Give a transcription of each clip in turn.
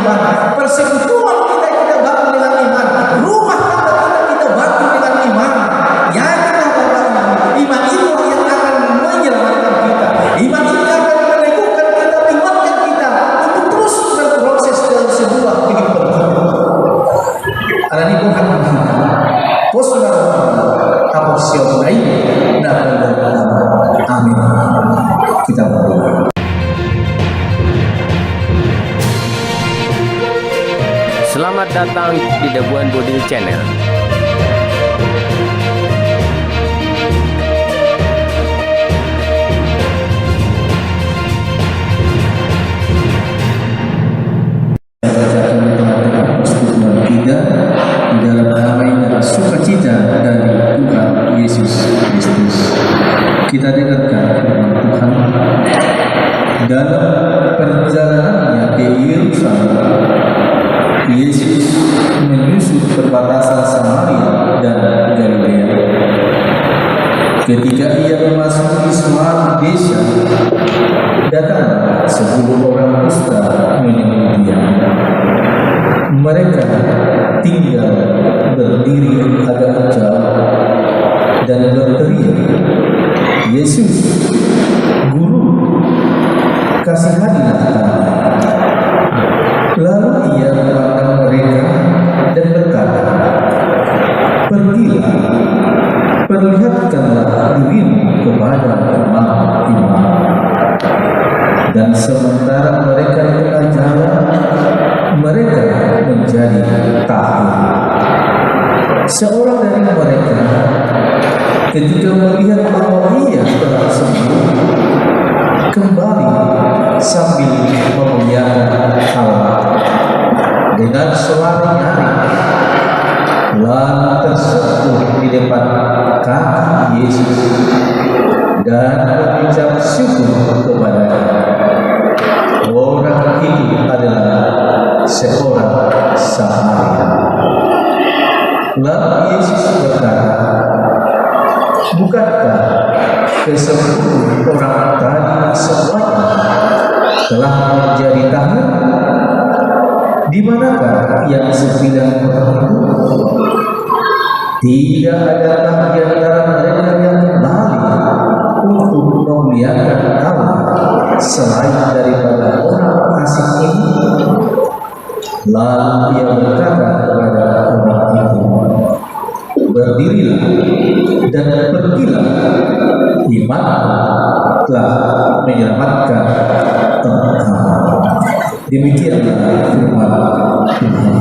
iman, persekutuan kita bangun dengan iman, rumah tangga kita bangun dengan iman. Yakinlah Bapak Ibu, iman itu yang akan menyelamatkan kita. Iman itu akan meneguhkan kita, menguatkan kita untuk terus berproses dalam sebuah kehidupan kita. Karena ini bukan postur apa siapa lain dan amin. Kita berdoa. Selamat datang di Dabuan Bodil Channel. Di dalam damai dan sukacita dari Tuhan Yesus Kristus. Kita dengarkan firman Tuhan dalam perjalanannya ke Yerusalem. Yesus menyusur perbatasan Samaria dan Galilea. Ketika ia memasuki suatu desa, datang 10 orang kusta menemui dia. Mereka tinggal berdiri agak jauh dan berteriak, "Yesus, Guru, kasihanilah kami." Lalu ia memandang mereka dan berkata, "Pergilah, perlihatkanlah dirimu kepada imam-imam." Dan sementara mereka di tengah jalan, mereka menjadi takut. Seorang dari mereka ketika melihat bahwa ia telah sembuh, kembali sambil memuliakan Allah dengan suara nyaring, lalu tersentuh di depan kaki Yesus dan mengucap syukur kepada-Nya. Orang itu adalah seorang Samaria. Lalu Yesus berkata, "Bukankah ke-10 orang tadi semuanya telah menjadi tahanan? Di manakah yang 9 orang itu? Tidak adakah di antara mereka yang kembali untuk memuliakan Allah selain daripada orang asing ini?" Lalu ia berkata kepada orang itu, "Berdirilah dan pergilah, iman telah menyelamatkan engkau." Demikianlah firman Tuhan.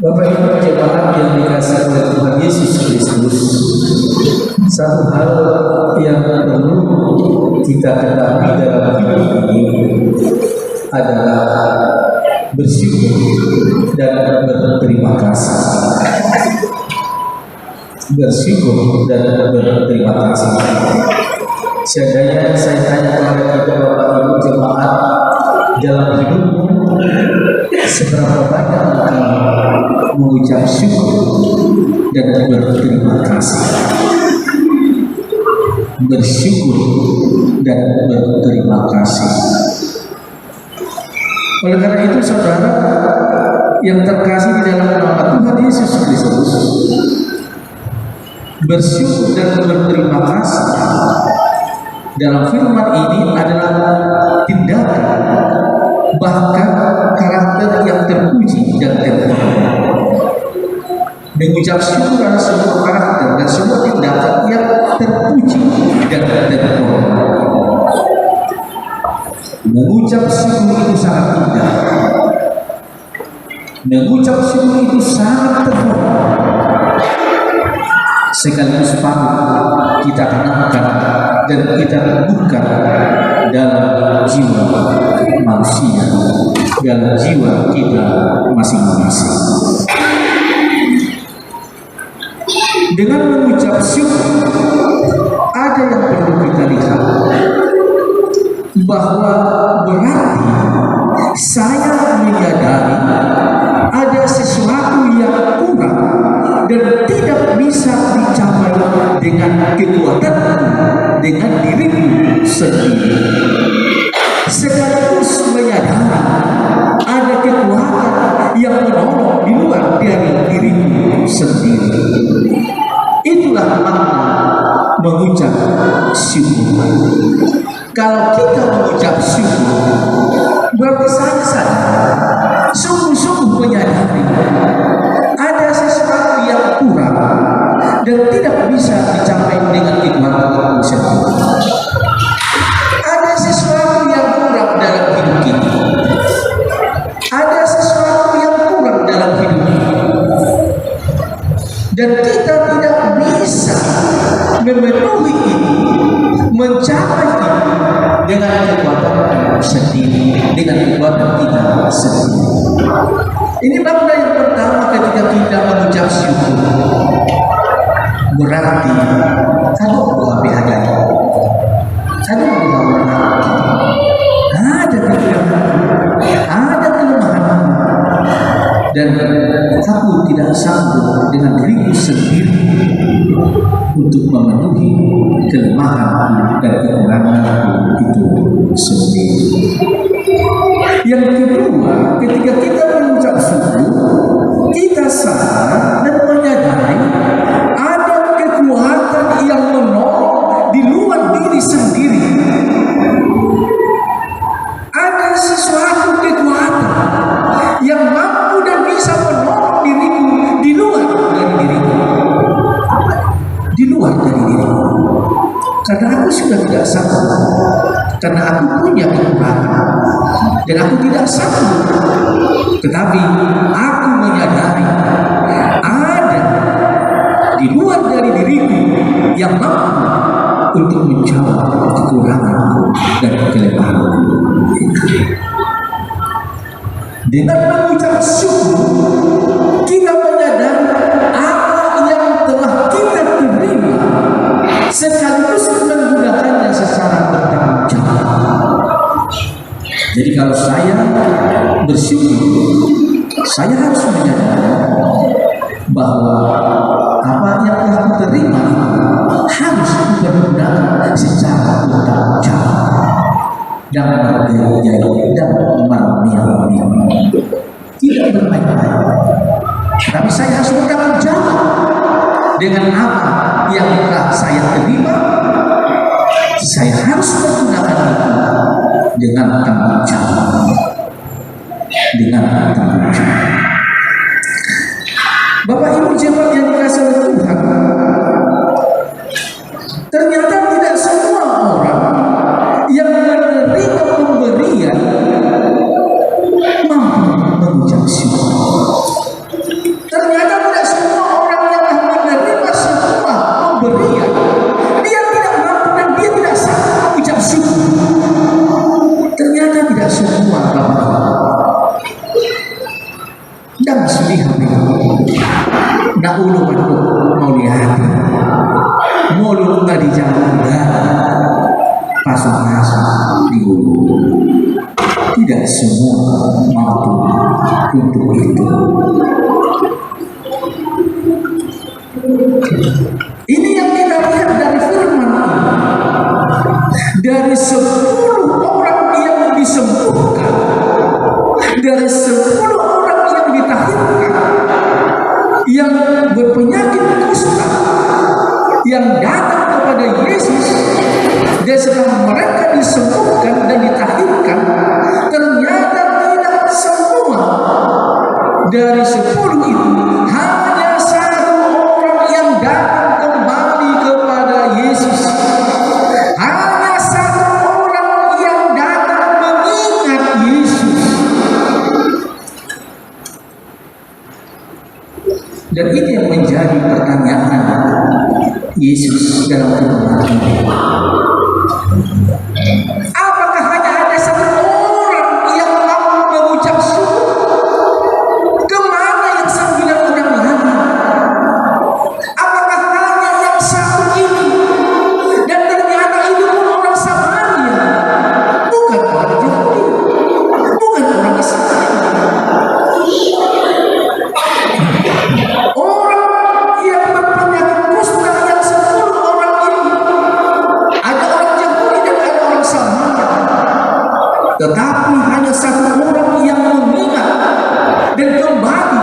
Bapak Ibu jemaat yang dikasihi oleh Tuhan Yesus Kristus, satu hal yang perlu kita ketahui dalam hidup ini adalah bersyukur dan berterima kasih. Bersyukur dan berterima kasih. Seandainya saya tanya kepada kita Bapak Ibu jemaat, dalam hidupmu seberapa banyak kamu mengucap syukur dan berterima kasih? Bersyukur dan berterima kasih. Oleh karena itu saudara yang terkasih di dalam nama Tuhan Yesus Kristus, bersyukur dan berterima kasih dalam firman ini adalah tindakan, bahkan karakter yang terpuji dan terhormat. Mengucap syukur adalah sebuah karakter dan sebuah tindakan yang terpuji dan terhormat. Mengucap syukur itu sangat indah. Mengucap syukur itu sangat terhormat. Sekaligus patut kita tanamkan dan kita teguhkan dalam jiwa manusia, dalam jiwa kita masing-masing. Dengan mengucap syukur, ada yang perlu kita lihat, bahwa berarti saya menyadari ada sesuatu yang kurang dan tidak bisa dicapai dengan kekuatan, dengan diriku sendiri. Sekaligus menyadari Berarti saya sadar, sungguh-sungguh menyadari ada sesuatu yang kurang dan tidak bisa dicapai dengan kekuatan sendiri. Ada sesuatu yang kurang dalam hidup kita. Ada sesuatu yang kurang dalam hidup kita. Dan kita tidak bisa memenuhi ini, mencapai ini dengan kekuatan sendiri, dengan kekuatan kita sendiri. Ini makna yang pertama ketika kita mengucap syukur. Berarti ada kelebihan, ada kekurangan, ada kekurangan, ada kelemahan, dan aku tidak sanggup dengan diriku sendiri untuk memenuhi kelemahan dan kekurangan itu sendiri. Yang kedua, ketika kita mengucap syukur, kita sadar dan menyadari ada kekuatan yang menolong di luar diri sendiri. Ada sesuatu kekuatan yang mampu dan bisa menolong dirimu di luar dari dirimu. Di luar dari dirimu. Karena aku sudah tidak sanggup. Karena aku punya kekurangan. Dan aku tidak sanggup. Tetapi aku menyadari ada di luar dari diriku yang mampu untuk menjawab kekurangan dan kelemahan. Dengan mengucap syukur, kita menyadari apa yang telah kita terima, sekaligus menggunakannya secara bertanggung jawab. Jadi kalau saya bersyukur, saya harus menyadari bahwa apa yang telah diterima harus dipergunakan secara bertanggung jawab dan bergaya dan marmir, tidak bermain-main. Tapi saya harus bertanggung jawab dengan apa yang telah saya terima. Saya harus menggunakan itu dengan tanggung jawab, dengan tanggung jawab. Bapak Ibu jemaat yang dikasihi oleh Tuhan, ternyata tidak semua orang yang menerima pemberian mampu mengucap syukur. Ternyata tidak semua orang yang menerima semua pemberian dia tidak mampu dan dia tidak sanggup mengucap syukur. Ternyata tidak semua Bapak. Dan sudah nak ulu mau lihat, mau lu nggak dijawab, pasang di ulu. Tidak semua mampu untuk itu. Ini yang kita lihat dari firman ini. Dari 10 orang yang disembuhkan, dari 10 orang yang ditahirkan, yang berpenyakit kusta, yang datang kepada Yesus, dan setelah mereka disembuhkan dan ditahirkan, ternyata tidak semua dari 10 itu hanya satu orang yang datang kembali kepada Yesus. Hanya satu orang yang datang mengingat Yesus. Dan ini yang menjadi pertanyaan Yesus dalam firman ini. Apakah hanya ada satu orang yang mampu mengucap syukur? Kemana yang 9 orang lagi? Apakah hanya yang satu ini? Dan ternyata itu pun orang Samaria, bukan orang Yahudi, bukan orang Israel. Orang yang berpenyakit kusta yang 10 orang ini, ada orang Yahudi dan ada orang Samaria. Tetapi hanya satu orang yang mengingat dan kembali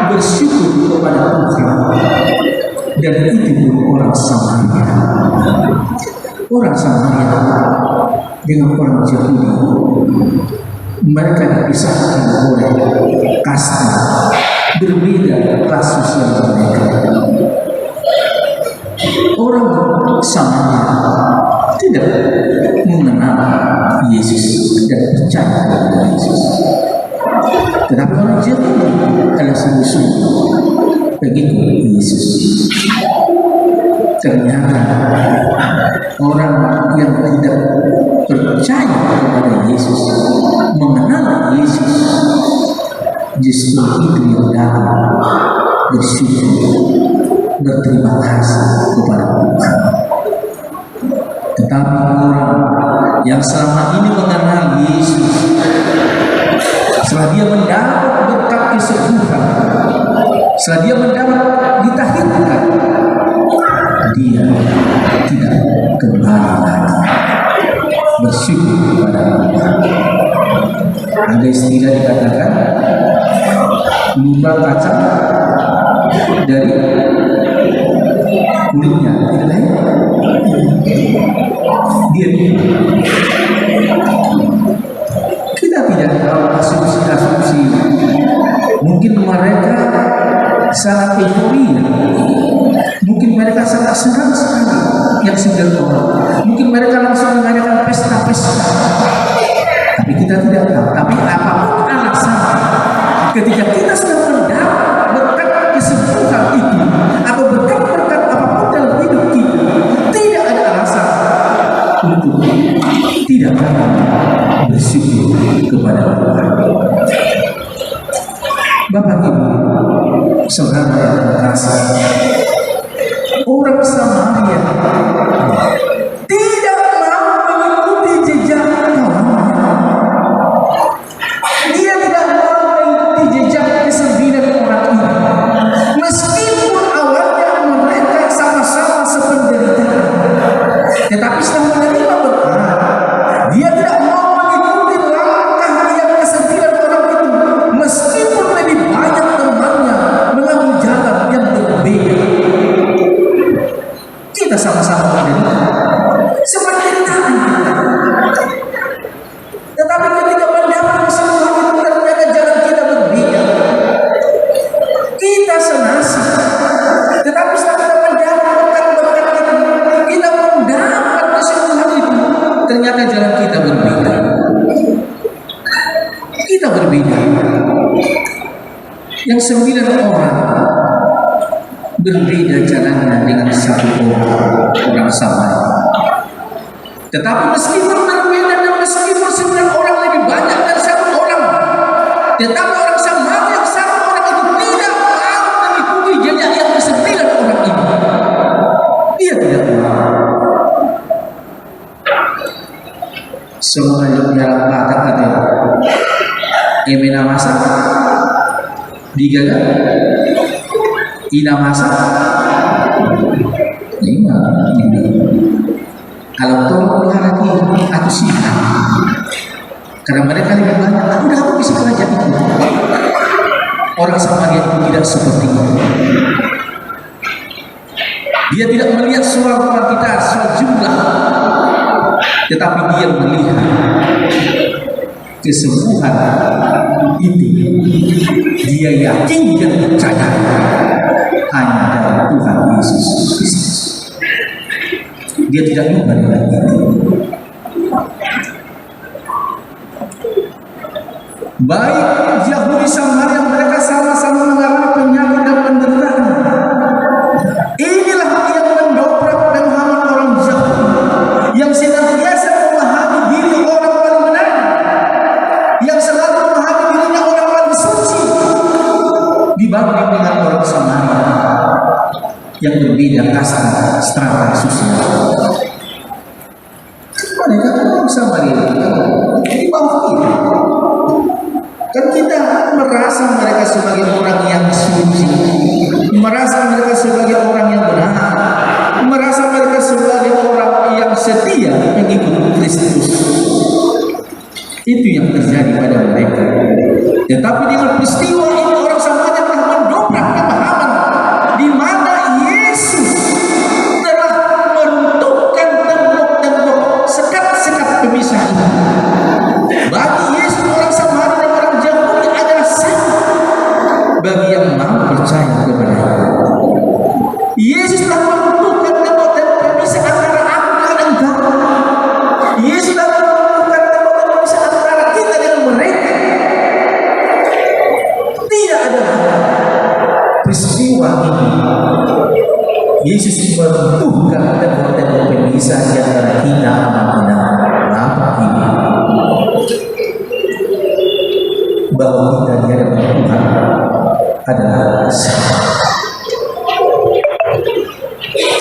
bersyukur kepada Tuhan. Dan itu pun orang Samaria. Orang Samaria dengan orang Yahudi Mereka dipisahkan oleh kasta, berbeda kelas sosial mereka. Orang Samaria tidak mengenal Yesus dan percaya kepada Yesus. Tetapi orang Yahudi adalah sungguh-sungguh pengikut Yesus. Ternyata orang yang tidak percaya kepada Yesus, mengenal Yesus, justru itu yang datang bersyukur, berterima kasih kepada Tuhan. Tetapi orang yang selama ini mengenal Yesus, setelah dia mendapat berkat kesembuhan, setelah dia mendapat ditahirkan, dia tidak kembali lagi bersyukur kepada Tuhan. Ada istilah dikatakan lupa kaca dari kulitnya, tidak lain dia lupa. Kita tidak tahu asumsi-asumsi. Mungkin mereka sangat euforia, mungkin mereka sangat senang sekali yang 9 orang, mungkin mereka langsung mengadakan pesta-pesta. Tapi kita tidak tahu. Tapi apapun alasan, ketika kita sudah mendapat berkat kesembuhan itu atau berkat-berkat apapun dalam hidup kita, tidak ada alasan untuk tidak bersyukur kepada Tuhan. Bapak Ibu, saudara yang terkasih, orang Samaria tidak mau mengikuti jejak kawannya. Dia tidak mau mengikuti jejak ke-9 orang ini, meskipun awalnya mereka sama-sama sependeritaan. Tetapi setelah menerima berkat, dia tidak mau mengikuti langkah yang ke-9 orang itu, meskipun lebih banyak temannya mengambil jalan yang berbeda. Kita sama-sama menderita sependeritaan kita. Tetapi ketika mendapat kesembuhan itu, ternyata jalan kita berbeda. Kita senasib. Tetapi setelah kita mendapat berkat-berkat itu, kita mendapat kesembuhan itu, ternyata jalan kita berbeda. Kita berbeda. Yang 9 orang berbeda jalannya dengan 1 orang Samaria. Tetapi meskipun berbeda dan meskipun 9 orang lebih banyak dari 1 orang, tetapi orang Samaria yang 1 orang itu tidak mau mengikuti jejak yang ke-9 orang ini. Dia tidak mau. Semua dalam batak ada emena masa digaga ina masa lima kalau tolong lagi aku sihat karena mereka lebih banyak. Udah aku bisa pelajari itu. Orang Samaria itu tidak seperti itu. Dia tidak melihat soal kuantitas, soal jumlah, tetapi dia melihat kesembuhan itu. Dia yakin dan percaya hanya dari Tuhan Yesus Kristus. Dia tidak lupa dengan itu. Baik Yahudi Samaria, mereka sama-sama mengalami penyakit dan penderitaan. Inilah yang mendobrak pemahaman orang Yahudi yang senantiasa memahami diri orang paling benar, yang selalu memahami dirinya orang paling suci, dibanding dengan orang Samaria yang berbeda kasta, strata sosial. Mereka kan orang Samaria di bawah kita. Kan kita merasa mereka sebagai orang yang suci, merasa mereka sebagai orang yang benar, merasa mereka sebagai orang yang setia mengikut Kristus. Itu yang terjadi pada mereka. Tetapi dengan peristiwa ini orang Samaria telah mendobrak pemahaman di mana Yesus telah meruntuhkan tembok-tembok, sekat-sekat pemisah ini. Bagi Yesus orang Yesus meruntuhkan tembok-tembok pemisah di antara kita dan Bapa ini, bahwa kita di hadapan Tuhan adalah sama.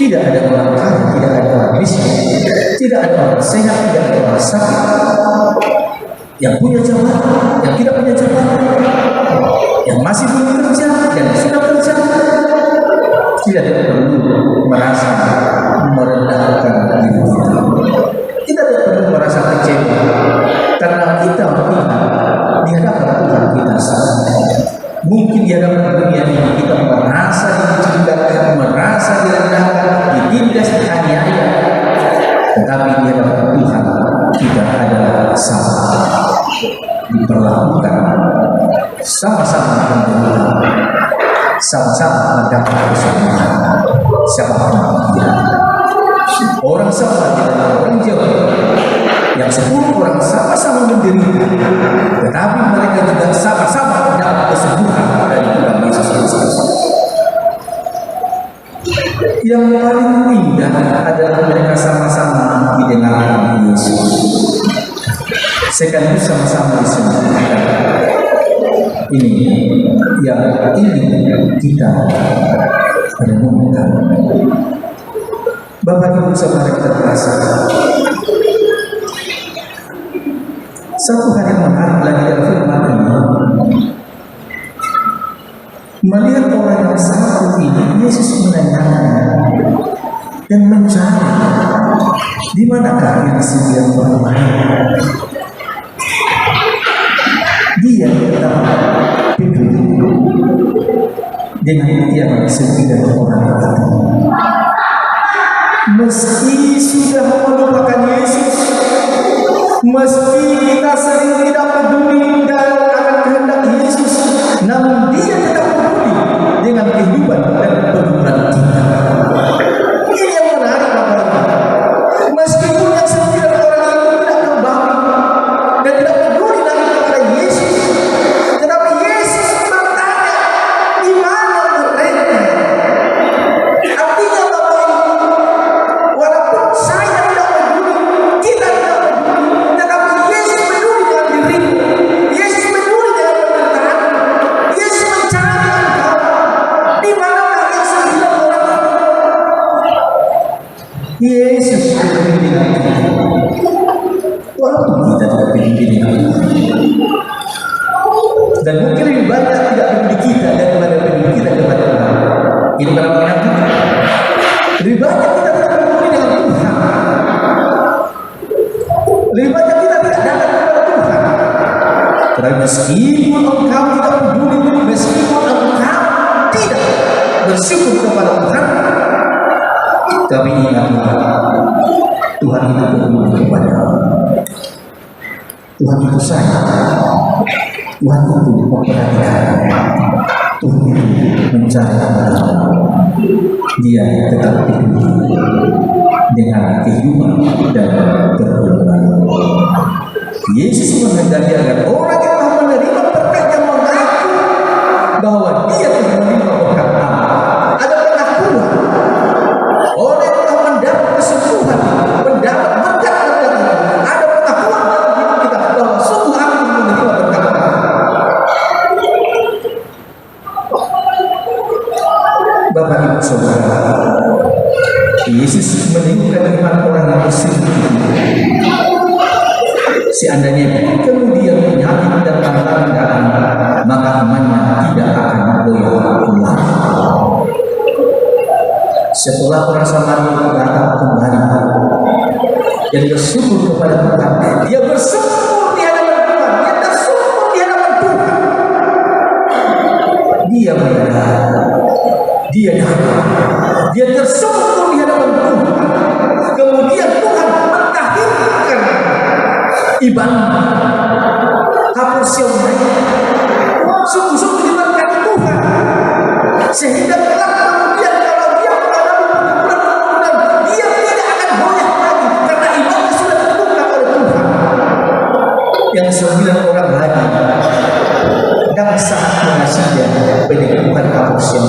Tidak ada orang kaya, tidak ada orang miskin, tidak ada orang sehat, tidak ada orang sakit, yang punya jabatan, yang tidak punya jabatan, yang masih belum kerja, dan sudah kerja. Tidak perlu merasa merendahkan diri kita. Kita tidak perlu merasa kecewa karena kita di hadapan Tuhan kita sama. Mungkin di hadapan dunia ini kita merasa dikucilkan, merasa direndahkan, ditindas, dianiaya. Tetapi di hadapan Tuhan kita adalah sama, diperlakukan sama-sama menderita, sama-sama mendapat kesulitan. Siapapun dia, orang sama tidak orang jauh, yang 10 orang sama-sama menderita, tetapi mereka juga sama-sama mendapat kesembuhan dari Tuhan Yesus Kristus. Yang paling indah adalah mereka sama-sama didengarkan Yesus, sekaligus sama-sama disembuhkan. Ini yang ingin kita renungkan. Bapak Ibu saudara terkasih, satu hal yang menarik lagi dari firman ini, melihat orang yang satu ini, Yesus menanyakan dan mencari di manakah yang 9 orang lain. Dia tetap peduli dengan yang 9 orang itu. Meski sudah melupakan Yesus, meski kita sering tidak peduli dan akan kehendak Yesus, namun dia tetap peduli dengan kehidupan dan pergumulan kita. Ini yang menarik, Bapak. Meskipun yang 9 orang itu tidak kembali dan tidak peduli lagi kepada Yesus, tetapi Yesus bertanya, di mana mereka? Artinya Bapak, walaupun saya tidak peduli, kita tidak peduli, tetapi Yesus peduli dengan dirimu. Yesus peduli dengan penderitaan. Yesus mencari engkau. Di manakah yang 9 orang itu? Yesus peduli dengan kita. Walaupun kita tidak peduli dengan kita. Dan mungkin lebih banyak tidak peduli kita daripada peduli kita kepada Tuhan. Ini para pengerti. Lebih banyak kita tidak peduli dengan Tuhan. Lebih banyak kita tidak datang kepada Tuhan. Tetapi meskipun engkau tidak peduli, meskipun engkau tidak bersyukur kepada Tuhan, tapi ingatlah, Tuhan itu peduli kepadamu. Tuhan itu sayang. Tuhan itu memperhatikan. Tuhan itu mencari engkau. Dia tetap peduli dengan kehidupan dan pergumulan. Yesus menghendaki agar orang yang telah menerima berkat yang mengaku bahwa dia telah menerima berkat Allah. Ada pengakuan. Orang yang telah mendapat kesembuhan, mendapat berkat dari Allah. Ada pengakuan dalam hidup kita bahwa sungguh aku menerima berkat Allah. Bapak Ibu Saudara, Yesus menunjukkan iman orang yang bersyukur. Seandainya kemudian penyakit dan tantangan datang, maka imannya tidak akan goyah keluar. Setelah orang Samaria datang kembali dan bersyukur kepada Tuhan, dia bersyukur di hadapan Tuhan, dia bersyukur di hadapan Tuhan. Dia menyadari, dia datang, dia tersyukur di hadapan Tuhan. Kemudian Tuhan mentahirkan ibadah, hapus yang sungguh-sungguh diberkati Tuhan, sehingga kelak kemudian kalau dia mengalami pergumulan, dia tidak akan goyah lagi karena imannya sudah terbuka oleh Tuhan. Yang 9 orang lagi dan sangat mengasihi penyembuhan hapus yang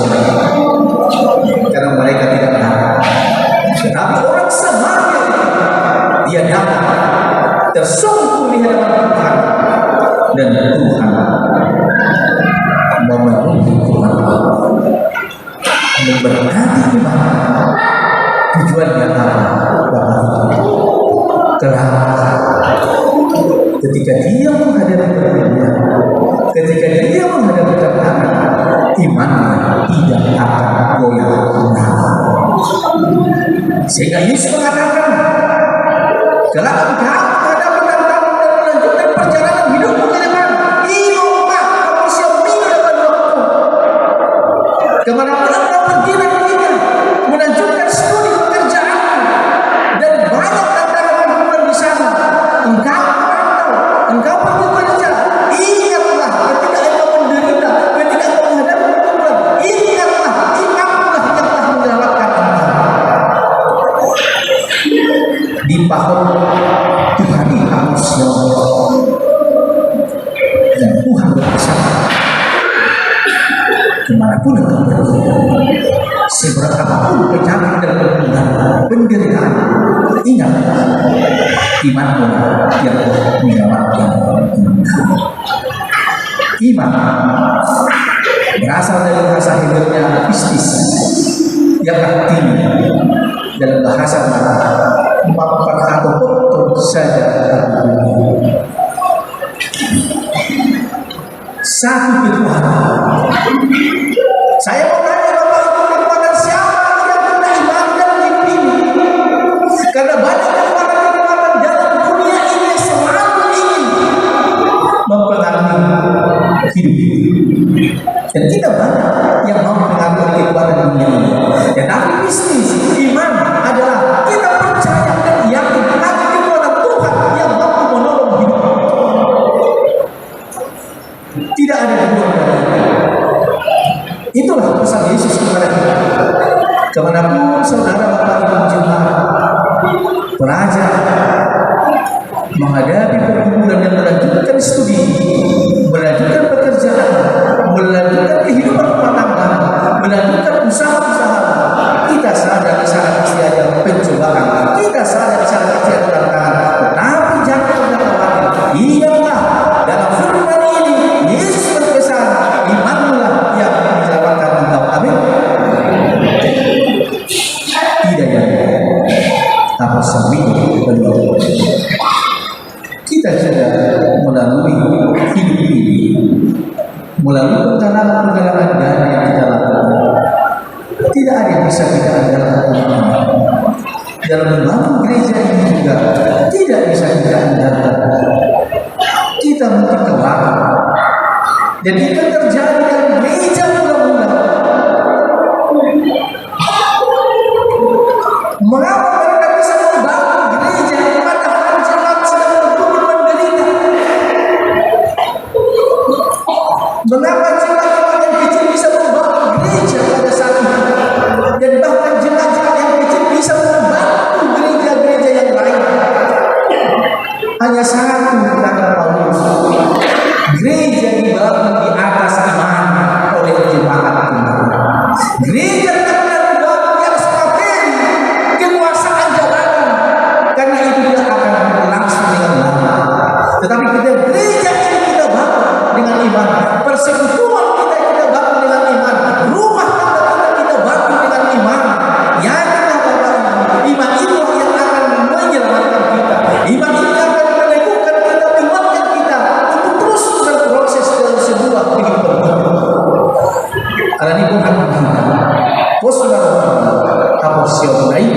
karena mereka tidak tahu memberkati iman. Tujuannya apa? Bapak Ibu, kelak ketika dia menghadapi pergumulan, ketika dia menghadapi tantangan, imannya tidak akan goyah. Sehingga Yesus mengatakan, kelak engkau menghadapi tantangan dan melanjutkan perjalanan hidupmu ke depan, iman kamu siap meninggalkan waktu. Kemanapun engkau pergi nantinya, melanjutkan studi pekerjaan dan banyak tantangan pergumulan di sana, engkau pergi kerja, ingatlah ketika engkau menderita, ketika engkau menghadapi pergumulan, ingatlah imanlah yang telah menyelamatkan engkau. Di paham Tuhan manusia dan Tuhan berpesan, kemanapun engkau pergi, seberat apapun penyakit dan penderitaan, ingat imanmu yang menyelamatkan engkau. Iman berasal dari bahasa Hebrew-nya pistis, yang artinya dalam bahasa empat kata betul saja satu kekuatan. Saya mau tanya Bapak Ibu, kekuatan siapa yang kita imani dalam hidup ini? Karena banyak kekuatan dalam dunia ini selalu ingin mempengaruhi hidup ini, dan tidak banyak yang mau mempengaruhi kekuatan dunia ini. Tetapi bisnis iman adalah kita percaya dan yakin ada kekuatan Tuhan yang mampu menolong hidup. Tidak ada kedua dari itu. Itulah pesan Yesus kepada kita. Kemanapun saudara Bapak Ibu jemaat, pelajar menghadapi pergumulan dan melanjutkan studi, melanjutkan pekerjaan, melanjutkan kehidupan rumah tangga, melanjutkan usaha-usaha, kita sadar di sana pasti ada pencobaan, kita sadar di sana pasti ada tantangan, tetapi jangan pernah khawatir. Ingatlah dalam firman ini Yesus berpesan, imanlah yang menyelamatkan engkau. Amin. Tidak ya, tapi seminggu kedua kita sudah melalui hidup ini, melalui pengalaman-pengalaman dana yang kita lakukan. Tidak ada yang bisa kita andalkan dalam membangun gereja ini juga tidak bisa kita andalkan. Kita mungkin kewalahan dan itu terjadi dalam gereja mula-mula. Mengapa mereka bisa membangun gereja padahal jemaat sedang berkumpul menderita? Mengapa jemaat yang kecil bisa membangun gereja pada saat itu, dan bahkan jemaat yang kecil bisa membantu gereja-gereja yang lain? Hanya satu kata Paulus, gereja dibangun di atas iman oleh jemaat Tuhan. Gereja tidak dibangun di atas materi, kekuasaan jabatan, karena itu tidak akan berlangsung dengan lama. Tetapi kita gereja ini kita bangun dengan iman, persekutuan kita bangun dengan iman, rumah tangga kita bangun dengan iman. Yakinlah Bapak Ibu, iman itu yang akan menyelamatkan kita. Iman itu yang akan meneguhkan kita, menguatkan kita untuk terus berproses dalam sebuah kehidupan. Karena ini bukan kita. Posulah apa siapa lain